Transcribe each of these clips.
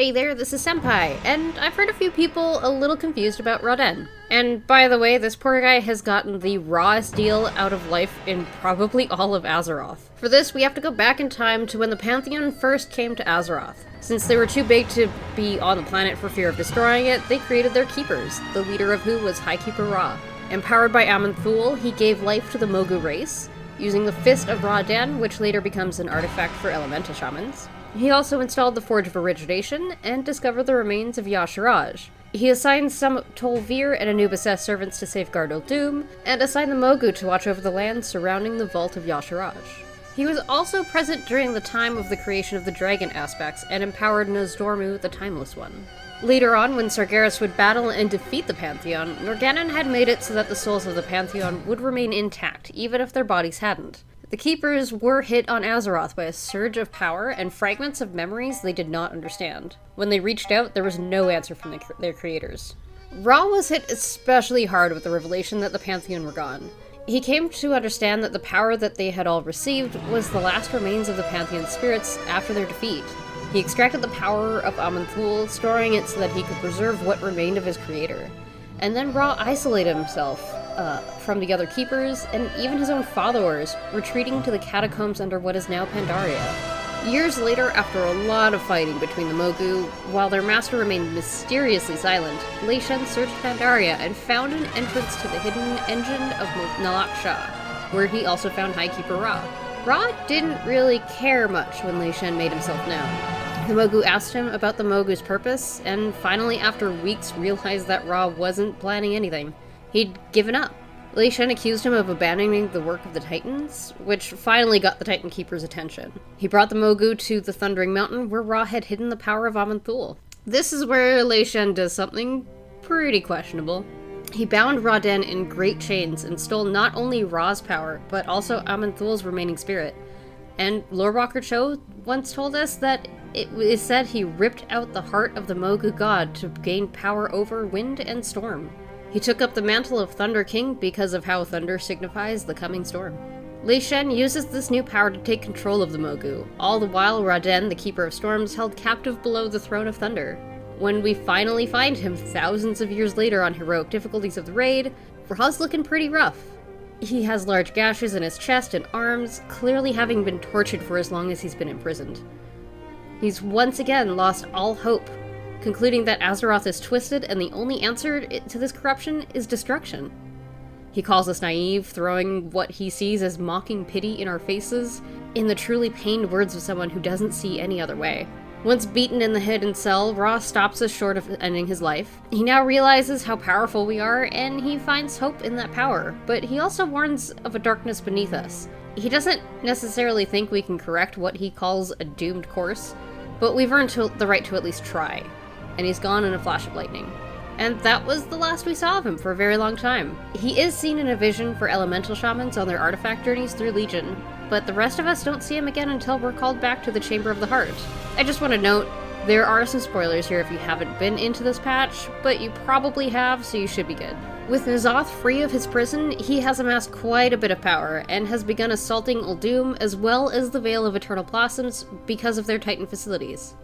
Hey there, this is Senpai, and I've heard a few people a little confused about Ra. And by the way, this poor guy has gotten the rawest deal out of life in probably all of Azeroth. For this, we have to go back in time to when the Pantheon first came to Azeroth. Since they were too big to be on the planet for fear of destroying it, they created their keepers, the leader of who was Highkeeper Ra. Empowered by Aman'Thul, he gave life to the Mogu race, using the Fist of Ra, which later becomes an artifact for elemental shamans. He also installed the Forge of Origination and discovered the remains of Y'Shaarj. He assigned some Tol'vir and Anubis servants to safeguard Uldum, and assigned the Mogu to watch over the lands surrounding the Vault of Y'Shaarj. He was also present during the time of the creation of the dragon aspects and empowered Nozdormu, the Timeless One. Later on, when Sargeras would battle and defeat the Pantheon, Norgannon had made it so that the souls of the Pantheon would remain intact, even if their bodies hadn't. The Keepers were hit on Azeroth by a surge of power and fragments of memories they did not understand. When they reached out, there was no answer from their creators. Ra was hit especially hard with the revelation that the Pantheon were gone. He came to understand that the power that they had all received was the last remains of the Pantheon's spirits after their defeat. He extracted the power of Aman'Thul, storing it so that he could preserve what remained of his creator. And then Ra isolated himself from the other Keepers, and even his own followers, retreating to the catacombs under what is now Pandaria. Years later, after a lot of fighting between the Mogu, while their master remained mysteriously silent, Lei Shen searched Pandaria and found an entrance to the hidden engine of Nalak Shah, where he also found Highkeeper Ra. Ra didn't really care much when Lei Shen made himself known. The Mogu asked him about the Mogu's purpose, and finally after weeks realized that Ra wasn't planning anything. He'd given up. Lei Shen accused him of abandoning the work of the Titans, which finally got the Titan Keeper's attention. He brought the Mogu to the Thundering Mountain, where Ra had hidden the power of Aman'Thul. This is where Lei Shen does something pretty questionable. He bound Ra in great chains and stole not only Ra's power, but also Aman'Thul's remaining spirit. And Lore Walker Cho once told us that it is said he ripped out the heart of the Mogu god to gain power over wind and storm. He took up the mantle of Thunder King because of how thunder signifies the coming storm. Lei Shen uses this new power to take control of the Mogu, all the while Ra, the Keeper of Storms, held captive below the Throne of Thunder. When we finally find him thousands of years later on heroic difficulties of the raid, Ra's looking pretty rough. He has large gashes in his chest and arms, clearly having been tortured for as long as he's been imprisoned. He's once again lost all hope, concluding that Azeroth is twisted and the only answer to this corruption is destruction. He calls us naive, throwing what he sees as mocking pity in our faces, in the truly pained words of someone who doesn't see any other way. Once beaten in the hidden cell, Ra stops us short of ending his life. He now realizes how powerful we are, and he finds hope in that power, but he also warns of a darkness beneath us. He doesn't necessarily think we can correct what he calls a doomed course, but we've earned the right to at least try. And he's gone in a flash of lightning. And that was the last we saw of him for a very long time. He is seen in a vision for elemental shamans on their artifact journeys through Legion, but the rest of us don't see him again until we're called back to the Chamber of the Heart. I just want to note, there are some spoilers here if you haven't been into this patch, but you probably have, so you should be good. With N'Zoth free of his prison, he has amassed quite a bit of power, and has begun assaulting Uldum as well as the Vale of Eternal Blossoms because of their Titan facilities.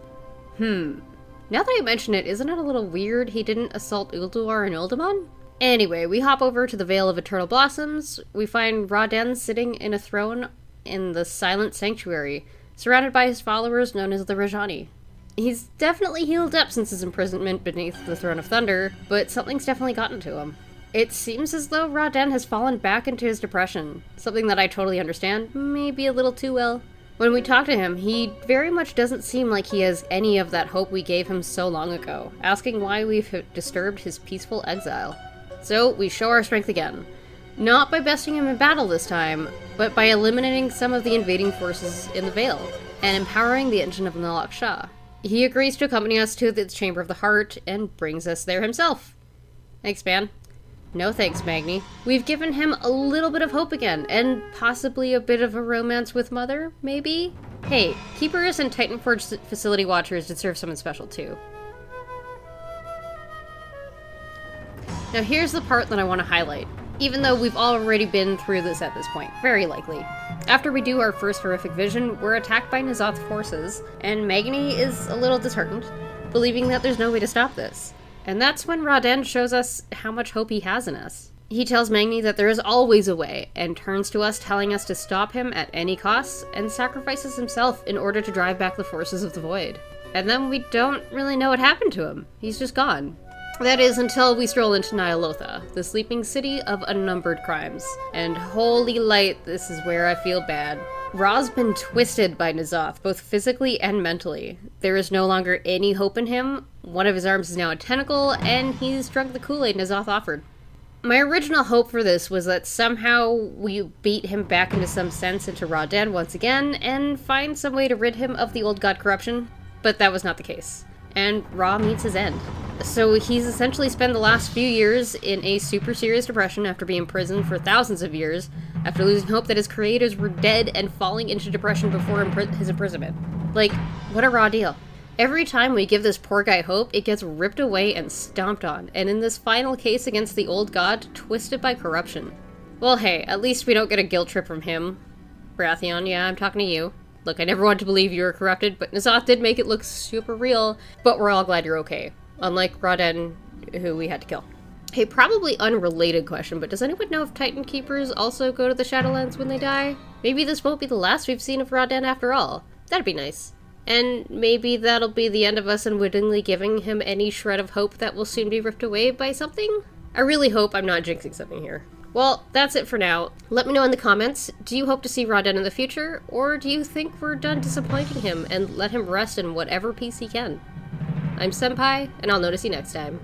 Now that I mention it, isn't it a little weird he didn't assault Ulduar and Uldaman? Anyway, we hop over to the Vale of Eternal Blossoms. We find Ra sitting in a throne in the Silent Sanctuary, surrounded by his followers known as the Rajani. He's definitely healed up since his imprisonment beneath the Throne of Thunder, but something's definitely gotten to him. It seems as though Ra has fallen back into his depression, something that I totally understand, maybe a little too well. When we talk to him, he very much doesn't seem like he has any of that hope we gave him so long ago, asking why we've disturbed his peaceful exile. So, we show our strength again. Not by besting him in battle this time, but by eliminating some of the invading forces in the Vale, and empowering the engine of Nalak Shah. He agrees to accompany us to the Chamber of the Heart, and brings us there himself. Thanks, man. No thanks, Magni. We've given him a little bit of hope again, and possibly a bit of a romance with Mother, maybe? Hey, Keepers and Titanforge facility watchers deserve something special too. Now here's the part that I want to highlight, even though we've already been through this at this point, very likely. After we do our first horrific vision, we're attacked by N'Zoth forces, and Magni is a little disheartened. believing that there's no way to stop this. And that's when Ra shows us how much hope he has in us. He tells Magni that there is always a way, and turns to us telling us to stop him at any cost, and sacrifices himself in order to drive back the forces of the Void. And then we don't really know what happened to him. He's just gone. That is, until we stroll into Ny'alotha, the sleeping city of unnumbered crimes. And holy light, this is where I feel bad. Ra's been twisted by N'Zoth, both physically and mentally. There is no longer any hope in him. One of his arms is now a tentacle, and he's drunk the Kool-Aid N'Zoth offered. My original hope for this was that somehow we beat him back into some sense into Ra once again, and find some way to rid him of the old god corruption, but that was not the case. And Ra meets his end. So he's essentially spent the last few years in a super serious depression after being imprisoned for thousands of years, after losing hope that his creators were dead and falling into depression before his imprisonment. Like, what a raw deal. Every time we give this poor guy hope, it gets ripped away and stomped on, and in this final case against the old god, twisted by corruption. Well hey, at least we don't get a guilt trip from him. Baratheon, yeah, I'm talking to you. Look, I never wanted to believe you were corrupted, but N'Zoth did make it look super real, but we're all glad you're okay. Unlike Ra, who we had to kill. Hey, probably unrelated question, but does anyone know if Titan Keepers also go to the Shadowlands when they die? Maybe this won't be the last we've seen of Ra after all. That'd be nice. And maybe that'll be the end of us unwittingly giving him any shred of hope that will soon be ripped away by something? I really hope I'm not jinxing something here. Well, that's it for now. Let me know in the comments, do you hope to see Ra in the future, or do you think we're done disappointing him and let him rest in whatever peace he can? I'm Senpai, and I'll notice you next time.